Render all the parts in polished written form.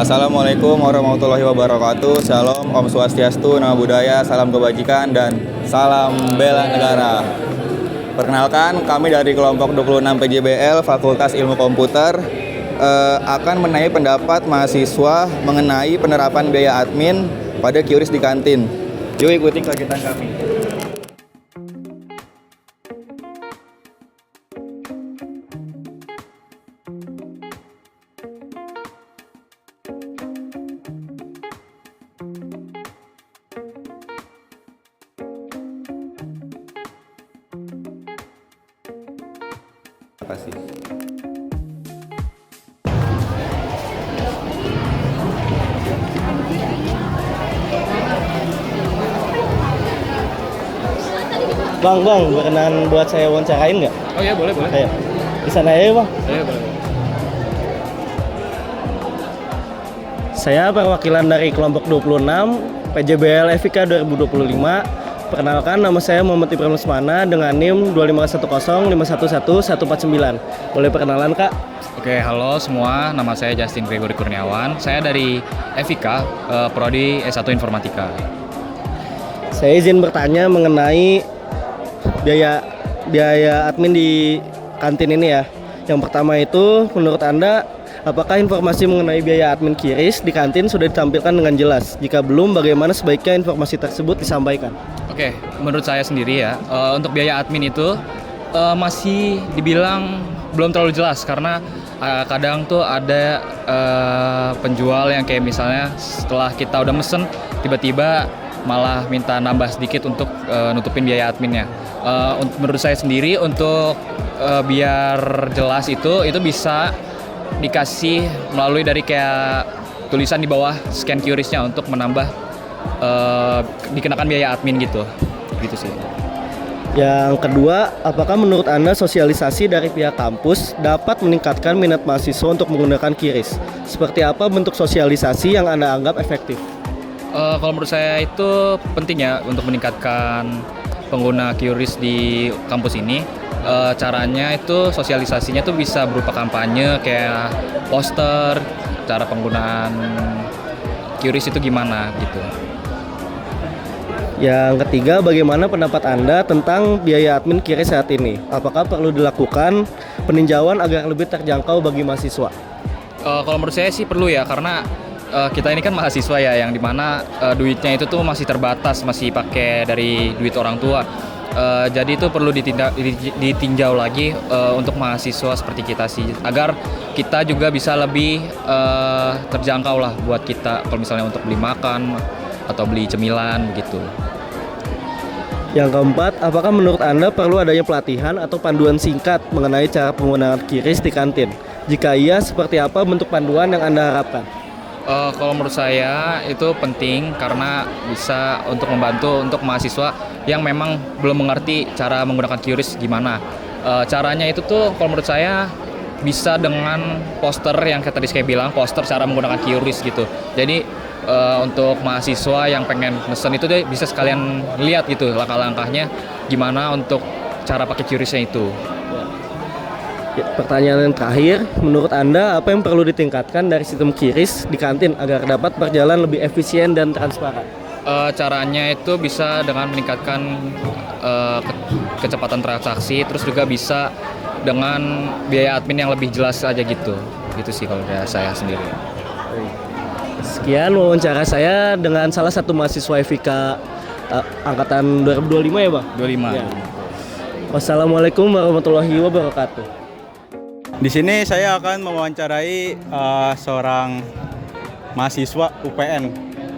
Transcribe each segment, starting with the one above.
Assalamualaikum warahmatullahi wabarakatuh. Shalom, Om Swastiastu, Namo Buddhaya, salam kebajikan, dan salam bela negara. Perkenalkan, kami dari kelompok 26 PJBL Fakultas Ilmu Komputer akan menanyai pendapat mahasiswa mengenai penerapan biaya admin pada QRIS di kantin. Yuk ikuti kegiatan kami. Terima kasih. Bang, berkenan buat saya wawancarain nggak? Oh iya, boleh. Ayo, di sana ya bang. Iya, boleh. Saya perwakilan dari kelompok 26 PJBL FIK 2025. Perkenalkan, nama saya Muhammad Ibrahim Lesmana dengan NIM 25105111149. Boleh perkenalan kak? Oke, halo semua. Nama saya Justin Gregory Kurniawan. Saya dari FIK, Prodi S1 Informatika. Saya izin bertanya mengenai biaya admin di kantin ini ya. Yang pertama itu, menurut Anda, apakah informasi mengenai biaya admin QRIS di kantin sudah ditampilkan dengan jelas? Jika belum, bagaimana sebaiknya informasi tersebut disampaikan? Oke, menurut saya sendiri ya, untuk biaya admin itu masih dibilang belum terlalu jelas karena kadang tuh ada penjual yang kayak misalnya setelah kita udah mesen tiba-tiba malah minta nambah sedikit untuk nutupin biaya adminnya. Menurut saya sendiri untuk biar jelas itu bisa dikasih melalui dari kayak tulisan di bawah scan QRIS-nya untuk menambah dikenakan biaya admin gitu sih. Yang kedua, apakah menurut Anda sosialisasi dari pihak kampus dapat meningkatkan minat mahasiswa untuk menggunakan QRIS? Seperti apa bentuk sosialisasi yang Anda anggap efektif? Kalau menurut saya itu penting ya untuk meningkatkan pengguna QRIS di kampus ini. Caranya itu sosialisasinya tuh bisa berupa kampanye kayak poster, cara penggunaan QRIS itu gimana gitu. Yang ketiga, bagaimana pendapat Anda tentang biaya admin QRIS saat ini? Apakah perlu dilakukan peninjauan agar lebih terjangkau bagi mahasiswa? Kalau menurut saya sih perlu ya, karena kita ini kan mahasiswa ya, yang dimana duitnya itu tuh masih terbatas, masih pakai dari duit orang tua. Jadi itu perlu ditinjau lagi untuk mahasiswa seperti kita sih, agar kita juga bisa lebih terjangkau lah buat kita kalau misalnya untuk beli makan atau beli cemilan begitu. Yang keempat, apakah menurut Anda perlu adanya pelatihan atau panduan singkat mengenai cara penggunaan QRIS di kantin? Jika iya, seperti apa bentuk panduan yang Anda harapkan? Kalau menurut saya itu penting karena bisa untuk membantu untuk mahasiswa yang memang belum mengerti cara menggunakan QRIS gimana. Caranya itu tuh kalau menurut saya bisa dengan poster yang tadi saya bilang, poster cara menggunakan QRIS gitu. Jadi untuk mahasiswa yang pengen mesen itu dia bisa sekalian lihat gitu langkah-langkahnya gimana untuk cara pakai QRIS-nya itu. Ya, pertanyaan yang terakhir, menurut Anda apa yang perlu ditingkatkan dari sistem QRIS di kantin agar dapat berjalan lebih efisien dan transparan? Caranya itu bisa dengan meningkatkan kecepatan transaksi, terus juga bisa dengan biaya admin yang lebih jelas aja gitu sih kalau dari saya sendiri. Sekian wawancara saya dengan salah satu mahasiswa FIK angkatan 2025 ya Bang? 25. Ya. Wassalamualaikum warahmatullahi wabarakatuh. Di sini saya akan mewawancarai seorang mahasiswa UPN.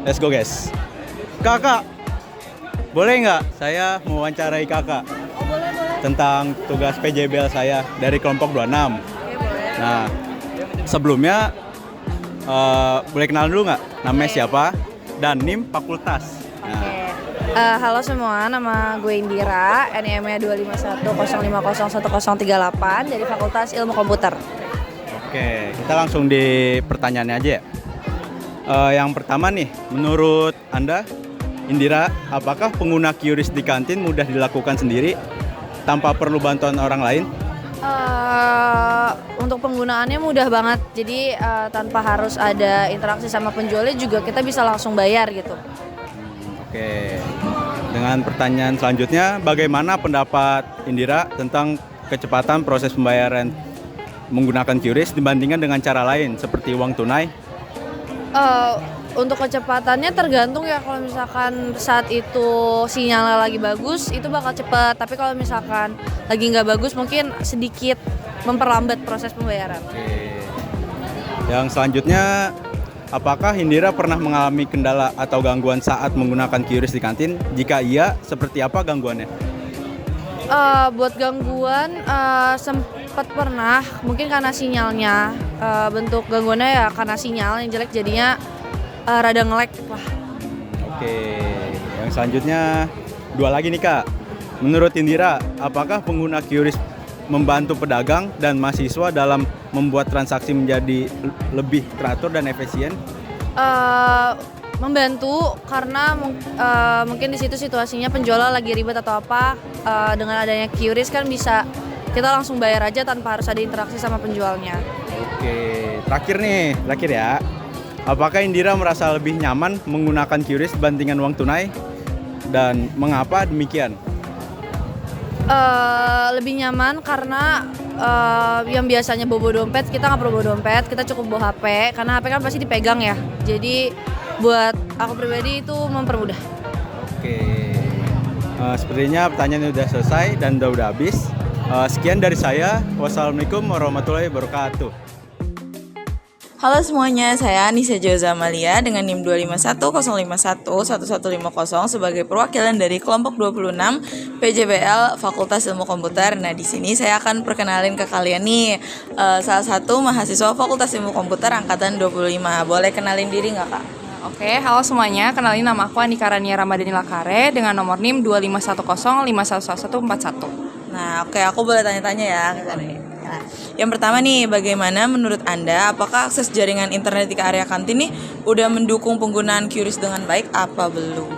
Let's go guys. Kakak, boleh nggak saya mewawancarai kakak? Oh, boleh. Tentang tugas PJBL saya dari kelompok 26. Oke, boleh. Nah, sebelumnya boleh kenal dulu nggak? Namanya siapa? Dan NIM fakultas. Nah, Halo semua, nama gue Indira, NIM-nya 25105011038 dari Fakultas Ilmu Komputer. oke, kita langsung di pertanyaannya aja ya. Yang pertama nih, menurut Anda, Indira, apakah pengguna QRIS di kantin mudah dilakukan sendiri tanpa perlu bantuan orang lain? untuk penggunaannya mudah banget. Jadi tanpa harus ada interaksi sama penjualnya juga kita bisa langsung bayar gitu. Oke. Dengan pertanyaan selanjutnya, bagaimana pendapat Indira tentang kecepatan proses pembayaran menggunakan QRIS dibandingkan dengan cara lain seperti uang tunai? Untuk kecepatannya tergantung ya, kalau misalkan saat itu sinyalnya lagi bagus itu bakal cepet, tapi kalau misalkan lagi nggak bagus mungkin sedikit memperlambat proses pembayaran. Oke. Yang selanjutnya, apakah Indira pernah mengalami kendala atau gangguan saat menggunakan QRIS di kantin? Jika iya, seperti apa gangguannya? Buat gangguan sempat pernah, mungkin karena sinyalnya, bentuk gangguannya ya karena sinyal yang jelek jadinya rada nge-lag lah. Oke, yang selanjutnya 2 lagi nih Kak. Menurut Indira, apakah pengguna QRIS membantu pedagang dan mahasiswa dalam membuat transaksi menjadi lebih teratur dan efisien? Membantu karena mungkin di situ situasinya penjual lagi ribet atau apa, dengan adanya QRIS kan bisa kita langsung bayar aja tanpa harus ada interaksi sama penjualnya. Oke, terakhir ya. Apakah Indira merasa lebih nyaman menggunakan QRIS dibandingkan uang tunai? Dan mengapa demikian? Lebih nyaman karena yang biasanya bawa dompet, kita nggak perlu bawa dompet, kita cukup bawa HP, karena HP kan pasti dipegang ya. Jadi buat aku pribadi itu mempermudah. Oke, sepertinya pertanyaan sudah selesai dan udah habis. Sekian dari saya. Wassalamualaikum warahmatullahi wabarakatuh. Halo semuanya, saya Anissa Joza Amalia dengan NIM 251051150 sebagai perwakilan dari kelompok 26 PJBL Fakultas Ilmu Komputer. Nah, di sini saya akan perkenalin ke kalian nih salah satu mahasiswa Fakultas Ilmu Komputer angkatan 25. Boleh kenalin diri nggak, Kak? Oke, halo semuanya. Kenalin, nama aku Andika Rania Ramadhani Lakare dengan nomor NIM 251051141. Nah, oke, aku boleh tanya-tanya ya ke kalian. Nah, yang pertama nih, bagaimana menurut Anda, apakah akses jaringan internet di area kantin nih udah mendukung penggunaan QRIS dengan baik apa belum?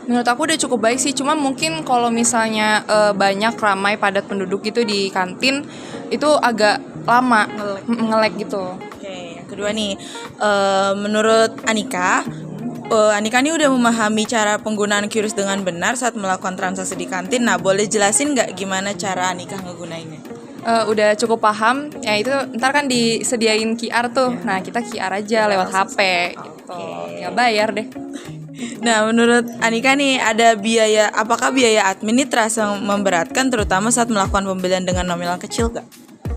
Menurut aku udah cukup baik sih, cuma mungkin kalau misalnya banyak ramai padat penduduk gitu di kantin itu agak lama nge-lag gitu. Oke, yang kedua nih, menurut Anika ini udah memahami cara penggunaan QRIS dengan benar saat melakukan transaksi di kantin. Nah, boleh jelasin nggak gimana cara Anika ngegunainnya? Udah cukup paham, ya itu ntar kan disediain QR tuh. Nah, kita QR aja lewat HP gitu. Ya bayar deh. Nah, menurut Anika nih, apakah biaya admin ini terasa memberatkan terutama saat melakukan pembelian dengan nominal kecil gak?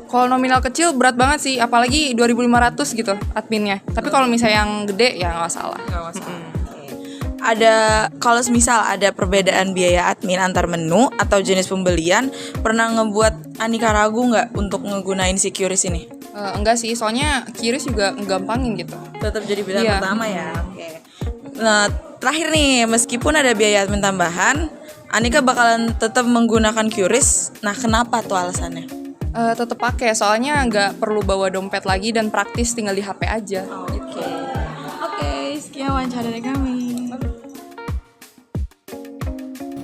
Kalau nominal kecil berat banget sih, apalagi 2.500 gitu adminnya. Tapi kalau misalnya yang gede ya nggak masalah. Kalau misal ada perbedaan biaya admin antar menu atau jenis pembelian, pernah ngebuat Anika ragu nggak untuk ngegunain si QRIS ini? Enggak sih, soalnya QRIS juga ngegampangin gitu. Tetap jadi pilihan pertama ya. Oke. Nah, terakhir nih, meskipun ada biaya admin tambahan, Anika bakalan tetap menggunakan QRIS. Nah, kenapa tuh alasannya? Tetap pakai, soalnya nggak perlu bawa dompet lagi dan praktis, tinggal di HP aja. Oke, sekian wawancara dari kami.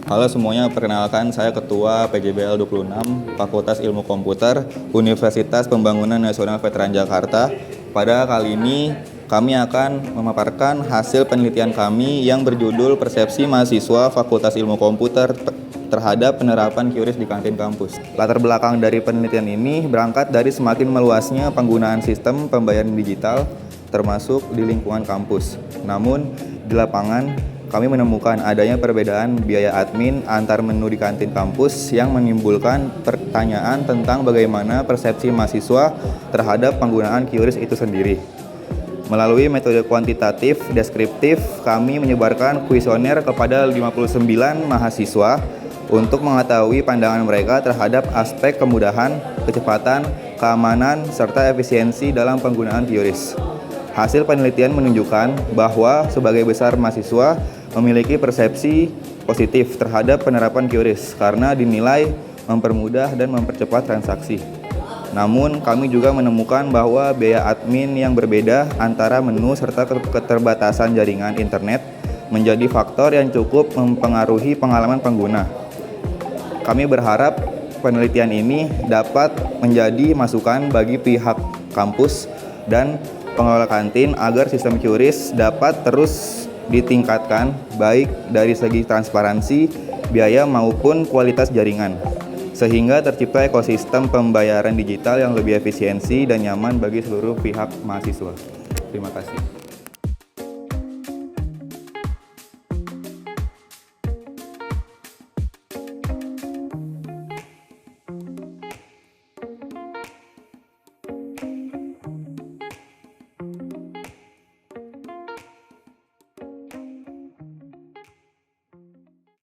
Halo semuanya, perkenalkan saya Ketua PJBL 26 Fakultas Ilmu Komputer Universitas Pembangunan Nasional Veteran Jakarta. Pada kali ini kami akan memaparkan hasil penelitian kami yang berjudul Persepsi Mahasiswa Fakultas Ilmu Komputer terhadap penerapan QRIS di kantin kampus. Latar belakang dari penelitian ini berangkat dari semakin meluasnya penggunaan sistem pembayaran digital termasuk di lingkungan kampus. Namun di lapangan kami menemukan adanya perbedaan biaya admin antar menu di kantin kampus yang menimbulkan pertanyaan tentang bagaimana persepsi mahasiswa terhadap penggunaan QRIS itu sendiri. Melalui metode kuantitatif deskriptif, kami menyebarkan kuesioner kepada 59 mahasiswa untuk mengetahui pandangan mereka terhadap aspek kemudahan, kecepatan, keamanan, serta efisiensi dalam penggunaan QRIS. Hasil penelitian menunjukkan bahwa sebagai besar mahasiswa memiliki persepsi positif terhadap penerapan QRIS karena dinilai mempermudah dan mempercepat transaksi. Namun, kami juga menemukan bahwa biaya admin yang berbeda antara menu serta keterbatasan jaringan internet menjadi faktor yang cukup mempengaruhi pengalaman pengguna. Kami berharap penelitian ini dapat menjadi masukan bagi pihak kampus dan pengelola kantin agar sistem QRIS dapat terus ditingkatkan baik dari segi transparansi, biaya maupun kualitas jaringan, sehingga tercipta ekosistem pembayaran digital yang lebih efisiensi dan nyaman bagi seluruh pihak mahasiswa. Terima kasih.